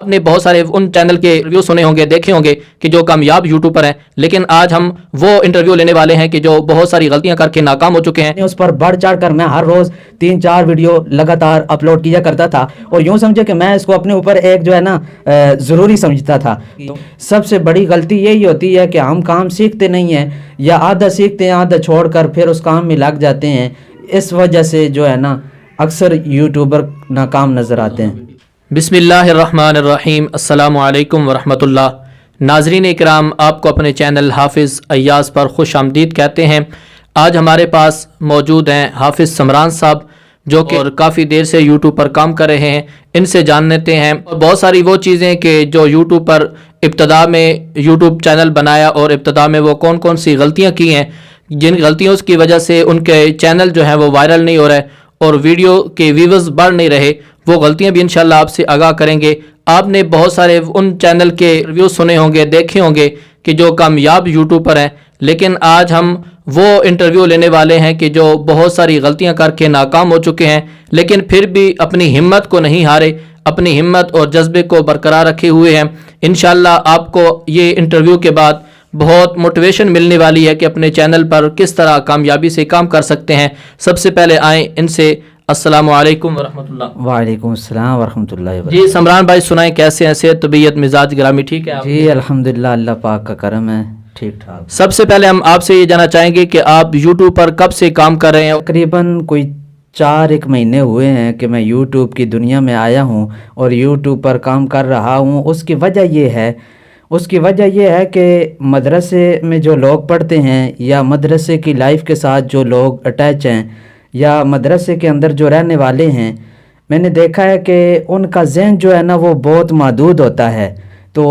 آپ نے بہت سارے ان چینل کے ریویو سنے ہوں گے، دیکھے ہوں گے کہ جو کامیاب یوٹیوبر ہیں، لیکن آج ہم وہ انٹرویو لینے والے ہیں کہ جو بہت ساری غلطیاں کر کے ناکام ہو چکے ہیں۔ اس پر بڑھ چڑھ کر میں ہر روز 3-4 ویڈیو لگاتار اپلوڈ کیا کرتا تھا، اور یوں سمجھے کہ میں اس کو اپنے اوپر ایک جو ہے نا ضروری سمجھتا تھا۔ سب سے بڑی غلطی یہی ہوتی ہے کہ ہم کام سیکھتے نہیں ہیں، یا آدھا سیکھتے ہیں آدھا چھوڑ کر پھر اس کام میں لگ جاتے ہیں۔ اس وجہ سے جو ہے نا اکثر یوٹیوبر ناکام نظر آتے ہیں۔ بسم اللہ الرحمن الرحیم، السلام علیکم ورحمۃ اللہ۔ ناظرین اکرام، آپ کو اپنے چینل حافظ ایاز پر خوش آمدید کہتے ہیں۔ آج ہمارے پاس موجود ہیں حافظ سمران صاحب، جو کہ کافی دیر سے یوٹیوب پر کام کر رہے ہیں۔ ان سے جان لیتے ہیں بہت ساری وہ چیزیں کہ جو یوٹیوب پر ابتدا میں یوٹیوب چینل بنایا اور ابتدا میں وہ کون کون سی غلطیاں کی ہیں، جن غلطیوں کی وجہ سے ان کے چینل جو ہیں وہ وائرل نہیں ہو رہے اور ویڈیو کے ویوز بڑھ نہیں رہے، وہ غلطیاں بھی انشاءاللہ آپ سے آگاہ کریں گے۔ آپ نے بہت سارے ان چینل کے ریویو سنے ہوں گے، دیکھے ہوں گے کہ جو کامیاب یوٹیوبر ہیں، لیکن آج ہم وہ انٹرویو لینے والے ہیں کہ جو بہت ساری غلطیاں کر کے ناکام ہو چکے ہیں، لیکن پھر بھی اپنی ہمت کو نہیں ہارے، اپنی ہمت اور جذبے کو برقرار رکھے ہوئے ہیں۔ انشاءاللہ آپ کو یہ انٹرویو کے بعد بہت موٹیویشن ملنے والی ہے کہ اپنے چینل پر کس طرح کامیابی سے کام کر سکتے ہیں۔ سب سے پہلے آئیں ان سے السلام علیکم ورحمۃ اللہ۔ وعلیکم السلام ورحمۃ اللہ وبرکاتہ۔ جی سمران بھائی سنائیں، کیسے ہیں؟ صحت، طبیعت، مزاج گرامی ٹھیک ہے؟ جی الحمدللہ، اللہ پاک کا کرم ہے، ٹھیک ٹھاک۔ سب سے پہلے ہم آپ سے یہ جاننا چاہیں گے کہ آپ یوٹیوب پر کب سے کام کر رہے ہیں؟ تقریباً کوئی 4 مہینے ہوئے ہیں کہ میں یوٹیوب کی دنیا میں آیا ہوں اور یوٹیوب پر کام کر رہا ہوں۔ اس کی وجہ یہ ہے کہ مدرسے میں جو لوگ پڑھتے ہیں یا مدرسے کی لائف کے ساتھ جو لوگ اٹیچ ہیں یا مدرسے کے اندر جو رہنے والے ہیں، میں نے دیکھا ہے کہ ان کا ذہن جو ہے نا وہ بہت محدود ہوتا ہے۔ تو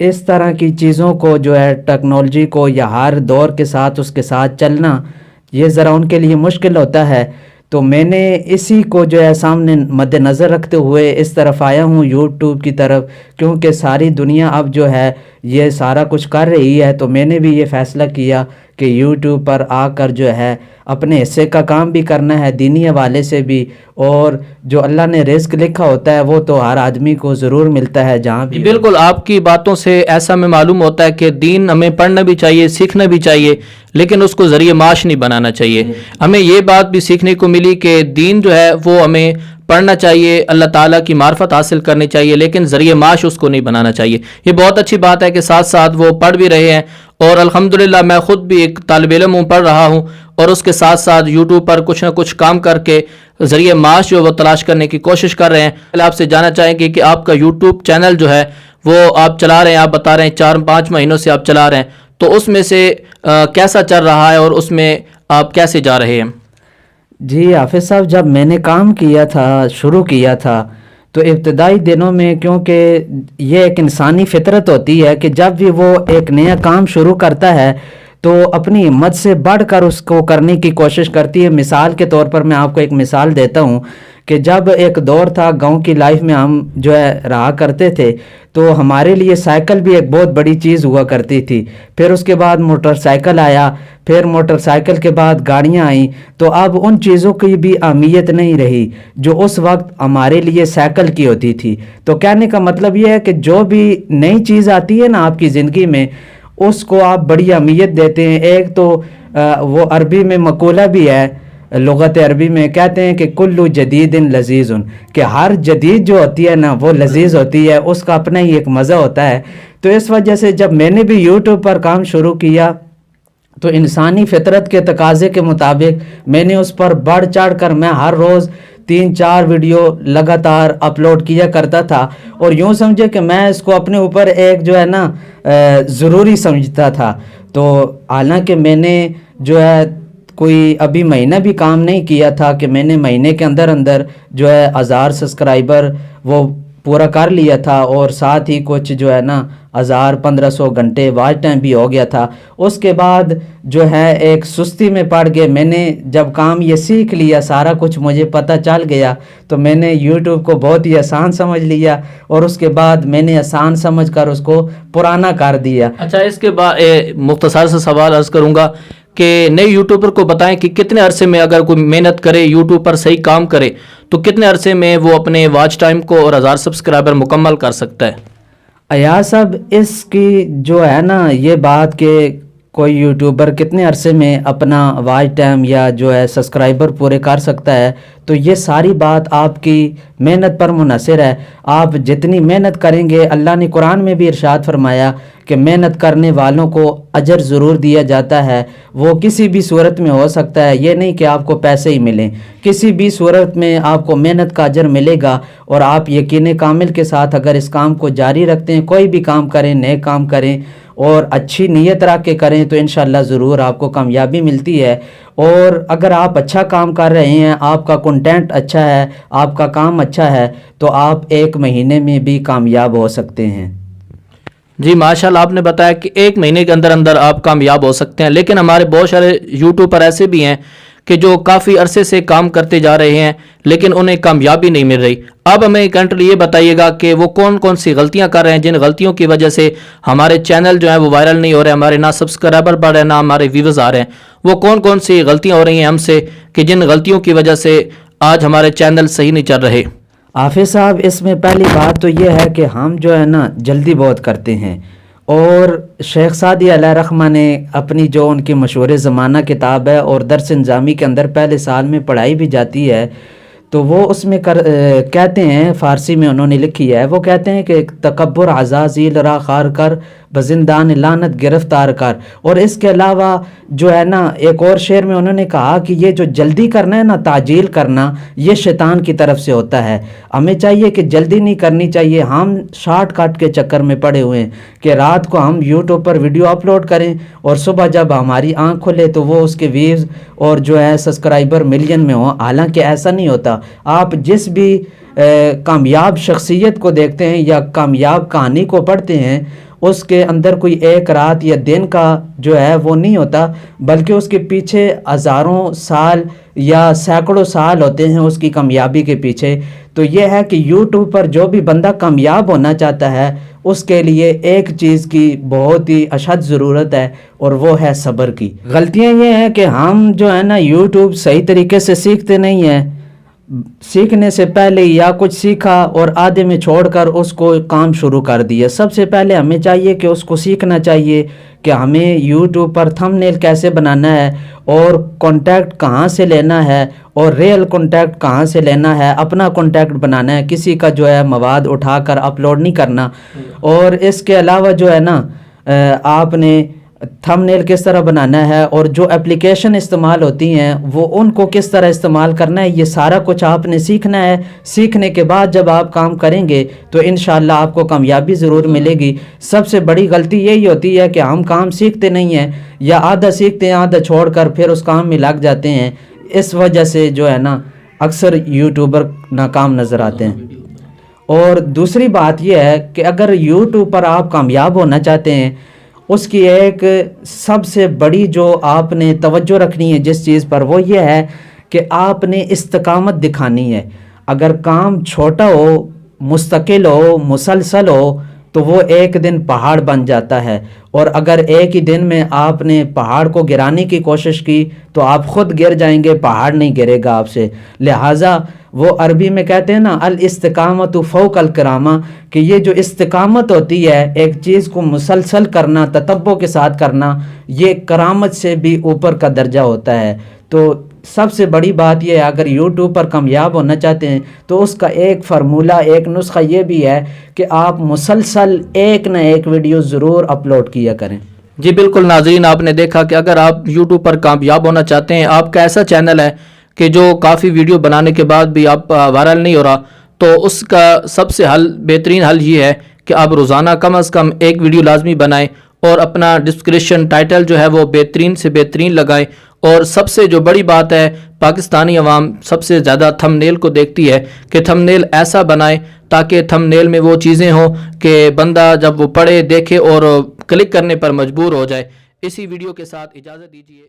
اس طرح کی چیزوں کو جو ہے ٹیکنالوجی کو یا ہر دور کے ساتھ اس کے ساتھ چلنا، یہ ذرا ان کے لیے مشکل ہوتا ہے۔ تو میں نے اسی کو جو ہے سامنے مد نظر رکھتے ہوئے اس طرف آیا ہوں یوٹیوب کی طرف، کیونکہ ساری دنیا اب جو ہے یہ سارا کچھ کر رہی ہے، تو میں نے بھی یہ فیصلہ کیا کہ یوٹیوب پر آ کر جو ہے اپنے حصے کا کام بھی کرنا ہے، دینی حوالے سے بھی، اور جو اللہ نے رزق لکھا ہوتا ہے وہ تو ہر آدمی کو ضرور ملتا ہے جہاں بھی۔ بالکل، آپ کی باتوں سے ایسا میں معلوم ہوتا ہے کہ دین ہمیں پڑھنا بھی چاہیے، سیکھنا بھی چاہیے، لیکن اس کو ذریعہ معاش نہیں بنانا چاہیے۔ ہمیں یہ بات بھی سیکھنے کو ملی کہ دین جو ہے وہ ہمیں پڑھنا چاہیے، اللہ تعالیٰ کی معرفت حاصل کرنی چاہیے، لیکن ذریعہ معاش اس کو نہیں بنانا چاہیے۔ یہ بہت اچھی بات ہے کہ ساتھ ساتھ وہ پڑھ بھی رہے ہیں، اور الحمدللہ میں خود بھی ایک طالب علم ہوں، پڑھ رہا ہوں، اور اس کے ساتھ ساتھ یوٹیوب پر کچھ نہ کچھ کام کر کے ذریعہ معاش جو وہ تلاش کرنے کی کوشش کر رہے ہیں۔ آپ سے جاننا چاہیں گے کہ آپ کا یوٹیوب چینل جو ہے وہ آپ چلا رہے ہیں، آپ بتا رہے ہیں 4-5 مہینوں سے آپ چلا رہے ہیں، تو اس میں سے کیسا چل رہا ہے اور اس میں آپ کیسے جا رہے ہیں؟ جی حافظ صاحب، جب میں نے کام کیا تھا، شروع کیا تھا، تو ابتدائی دنوں میں، کیونکہ یہ ایک انسانی فطرت ہوتی ہے کہ جب بھی وہ ایک نیا کام شروع کرتا ہے تو اپنی ہمت سے بڑھ کر اس کو کرنے کی کوشش کرتی ہے۔ مثال کے طور پر میں آپ کو ایک مثال دیتا ہوں کہ جب ایک دور تھا گاؤں کی لائف میں ہم جو ہے رہا کرتے تھے، تو ہمارے لیے سائیکل بھی ایک بہت بڑی چیز ہوا کرتی تھی۔ پھر اس کے بعد موٹر سائیکل آیا، پھر موٹر سائیکل کے بعد گاڑیاں آئیں، تو اب ان چیزوں کی بھی اہمیت نہیں رہی جو اس وقت ہمارے لیے سائیکل کی ہوتی تھی۔ تو کہنے کا مطلب یہ ہے کہ جو بھی نئی چیز آتی ہے نا آپ کی زندگی میں، اس کو آپ بڑی اہمیت دیتے ہیں۔ ایک تو وہ عربی میں مقولہ بھی ہے، لغت عربی میں کہتے ہیں کہ کلو جدید لذیذ، کہ ہر جدید جو ہوتی ہے نا وہ لذیذ ہوتی ہے، اس کا اپنا ہی ایک مزہ ہوتا ہے۔ تو اس وجہ سے جب میں نے بھی یوٹیوب پر کام شروع کیا تو انسانی فطرت کے تقاضے کے مطابق میں نے اس پر بڑھ چڑھ کر میں ہر روز 3-4 ویڈیو لگاتار اپلوڈ کیا کرتا تھا، اور یوں سمجھے کہ میں اس کو اپنے اوپر ایک جو ہے نا ضروری سمجھتا تھا۔ تو حالانکہ میں نے جو ہے کوئی ابھی مہینہ بھی کام نہیں کیا تھا کہ میں نے مہینے کے اندر جو ہے 1000 سبسکرائبر وہ پورا کر لیا تھا، اور ساتھ ہی کچھ جو ہے نا 1500 گھنٹے واچ ٹائم بھی ہو گیا تھا۔ اس کے بعد جو ہے ایک سستی میں پڑ گئے، میں نے جب کام یہ سیکھ لیا، سارا کچھ مجھے پتہ چل گیا، تو میں نے یوٹیوب کو بہت ہی آسان سمجھ لیا، اور اس کے بعد میں نے آسان سمجھ کر اس کو پرانا کر دیا۔ اچھا، اس کے بعد مختصر سے سوال عرض کروں گا کہ نئے یوٹیوبر کو بتائیں کہ کتنے عرصے میں اگر کوئی محنت کرے یوٹیوب پر صحیح کام کرے تو کتنے عرصے میں وہ اپنے واچ ٹائم کو اور 1000 سبسکرائبر مکمل کر سکتا ہے؟ ایاز صاحب، اس کی جو ہے نا یہ بات کہ کوئی یوٹیوبر کتنے عرصے میں اپنا واچ ٹائم یا جو ہے سبسکرائبر پورے کر سکتا ہے، تو یہ ساری بات آپ کی محنت پر منحصر ہے۔ آپ جتنی محنت کریں گے، اللہ نے قرآن میں بھی ارشاد فرمایا کہ محنت کرنے والوں کو اجر ضرور دیا جاتا ہے۔ وہ کسی بھی صورت میں ہو سکتا ہے، یہ نہیں کہ آپ کو پیسے ہی ملیں، کسی بھی صورت میں آپ کو محنت کا اجر ملے گا۔ اور آپ یقین کامل کے ساتھ اگر اس کام کو جاری رکھتے ہیں، کوئی بھی کام کریں، نئے کام کریں اور اچھی نیت رکھ کے کریں، تو انشاءاللہ ضرور آپ کو کامیابی ملتی ہے۔ اور اگر آپ اچھا کام کر رہے ہیں، آپ کا کنٹینٹ اچھا ہے، آپ کا کام اچھا ہے، تو آپ 1 مہینے میں بھی کامیاب ہو سکتے ہیں۔ جی ماشاءاللہ، آپ نے بتایا کہ 1 مہینے کے اندر اندر آپ کامیاب ہو سکتے ہیں، لیکن ہمارے بہت سارے یوٹیوبر ایسے بھی ہیں کہ جو کافی عرصے سے کام کرتے جا رہے ہیں لیکن انہیں کامیابی نہیں مل رہی۔ اب ہمیں کنٹری یہ بتائیے گا کہ وہ کون کون سی غلطیاں کر رہے ہیں جن غلطیوں کی وجہ سے ہمارے چینل جو ہیں وہ وائرل نہیں ہو رہے، ہمارے نہ سبسکرائبر بڑھ رہے ہیں، نہ ہمارے ویوز آ رہے ہیں۔ وہ کون کون سی غلطیاں ہو رہی ہیں ہم سے کہ جن غلطیوں کی وجہ سے آج ہمارے چینل صحیح نہیں چل رہے؟ حافظ صاحب، اس میں پہلی بات تو یہ ہے کہ ہم جو ہے نا جلدی بہت کرتے ہیں، اور شیخ سعدی علیہ رحمہ نے اپنی جو ان کی مشہور زمانہ کتاب ہے اور درس نظامی کے اندر پہلے سال میں پڑھائی بھی جاتی ہے، تو وہ اس میں کہتے ہیں، فارسی میں انہوں نے لکھی ہے، وہ کہتے ہیں کہ تکبر عزازیل را خار کر بزندان لعنت گرفتار کر۔ اور اس کے علاوہ جو ہے نا ایک اور شعر میں انہوں نے کہا کہ یہ جو جلدی کرنا ہے نا، تعجیل کرنا، یہ شیطان کی طرف سے ہوتا ہے۔ ہمیں چاہیے کہ جلدی نہیں کرنی چاہیے۔ ہم شارٹ کٹ کے چکر میں پڑے ہوئے ہیں کہ رات کو ہم یوٹیوب پر ویڈیو اپلوڈ کریں اور صبح جب ہماری آنکھ کھلے تو وہ اس کے ویوز اور جو ہے سبسکرائبر ملین میں ہوں، حالانکہ ایسا نہیں ہوتا۔ آپ جس بھی کامیاب شخصیت کو دیکھتے ہیں یا کامیاب کہانی کو پڑھتے ہیں، اس کے اندر کوئی ایک رات یا دن کا جو ہے وہ نہیں ہوتا، بلکہ اس کے پیچھے ہزاروں سال یا سینکڑوں سال ہوتے ہیں اس کی کامیابی کے پیچھے۔ تو یہ ہے کہ یوٹیوب پر جو بھی بندہ کامیاب ہونا چاہتا ہے، اس کے لیے ایک چیز کی بہت ہی اشد ضرورت ہے، اور وہ ہے صبر کی۔ غلطیاں یہ ہیں کہ ہم جو ہے نا یوٹیوب صحیح طریقے سے سیکھتے نہیں ہیں۔ سیکھنے سے پہلے یا کچھ سیکھا اور آدھے میں چھوڑ کر اس کو کام شروع کر دیا۔ سب سے پہلے ہمیں چاہیے کہ اس کو سیکھنا چاہیے کہ ہمیں یوٹیوب پر تھمبنیل کیسے بنانا ہے، اور کانٹیکٹ کہاں سے لینا ہے، اور ریئل کانٹیکٹ کہاں سے لینا ہے۔ اپنا کانٹیکٹ بنانا ہے، کسی کا جو ہے مواد اٹھا کر اپلوڈ نہیں کرنا۔ اور اس کے علاوہ جو ہے نا آپ نے تھمبنیل کس طرح بنانا ہے، اور جو اپلیکیشن استعمال ہوتی ہیں وہ ان کو کس طرح استعمال کرنا ہے، یہ سارا کچھ آپ نے سیکھنا ہے۔ سیکھنے کے بعد جب آپ کام کریں گے تو انشاءاللہ آپ کو کامیابی ضرور ملے گی۔ سب سے بڑی غلطی یہی ہوتی ہے کہ ہم کام سیکھتے نہیں ہیں، یا آدھا سیکھتے ہیں آدھا چھوڑ کر پھر اس کام میں لگ جاتے ہیں۔ اس وجہ سے جو ہے نا اکثر یوٹیوبر ناکام نظر آتے ہیں۔ اور دوسری بات یہ ہے کہ اگر یوٹیوب پر آپ کامیاب ہونا چاہتے ہیں، اس کی ایک سب سے بڑی جو آپ نے توجہ رکھنی ہے جس چیز پر، وہ یہ ہے کہ آپ نے استقامت دکھانی ہے۔ اگر کام چھوٹا ہو، مستقل ہو، مسلسل ہو، تو وہ ایک دن پہاڑ بن جاتا ہے، اور اگر ایک ہی دن میں آپ نے پہاڑ کو گرانے کی کوشش کی تو آپ خود گر جائیں گے، پہاڑ نہیں گرے گا آپ سے۔ لہٰذا وہ عربی میں کہتے ہیں نا الاستقامت فوق الکرامہ، کہ یہ جو استقامت ہوتی ہے، ایک چیز کو مسلسل کرنا، تتبع کے ساتھ کرنا، یہ کرامت سے بھی اوپر کا درجہ ہوتا ہے۔ تو سب سے بڑی بات یہ ہے، اگر یوٹیوب پر کامیاب ہونا چاہتے ہیں تو اس کا ایک فارمولہ، ایک نسخہ یہ بھی ہے کہ آپ مسلسل ایک نہ ایک ویڈیو ضرور اپلوڈ کیا کریں۔ جی بالکل ناظرین، آپ نے دیکھا کہ اگر آپ یوٹیوب پر کامیاب ہونا چاہتے ہیں، آپ کا ایسا چینل ہے کہ جو کافی ویڈیو بنانے کے بعد بھی آپ وائرل نہیں ہو رہا، تو اس کا سب سے بہترین حل یہ ہے کہ آپ روزانہ کم از کم ایک ویڈیو لازمی بنائیں، اور اپنا ڈسکرپشن ٹائٹل جو ہے وہ بہترین سے بہترین لگائیں۔ اور سب سے جو بڑی بات ہے، پاکستانی عوام سب سے زیادہ تھمبنیل کو دیکھتی ہے، کہ تھمبنیل ایسا بنائیں تاکہ تھمبنیل میں وہ چیزیں ہوں کہ بندہ جب وہ پڑھے، دیکھے اور کلک کرنے پر مجبور ہو جائے۔ اسی ویڈیو کے ساتھ اجازت دیجیے۔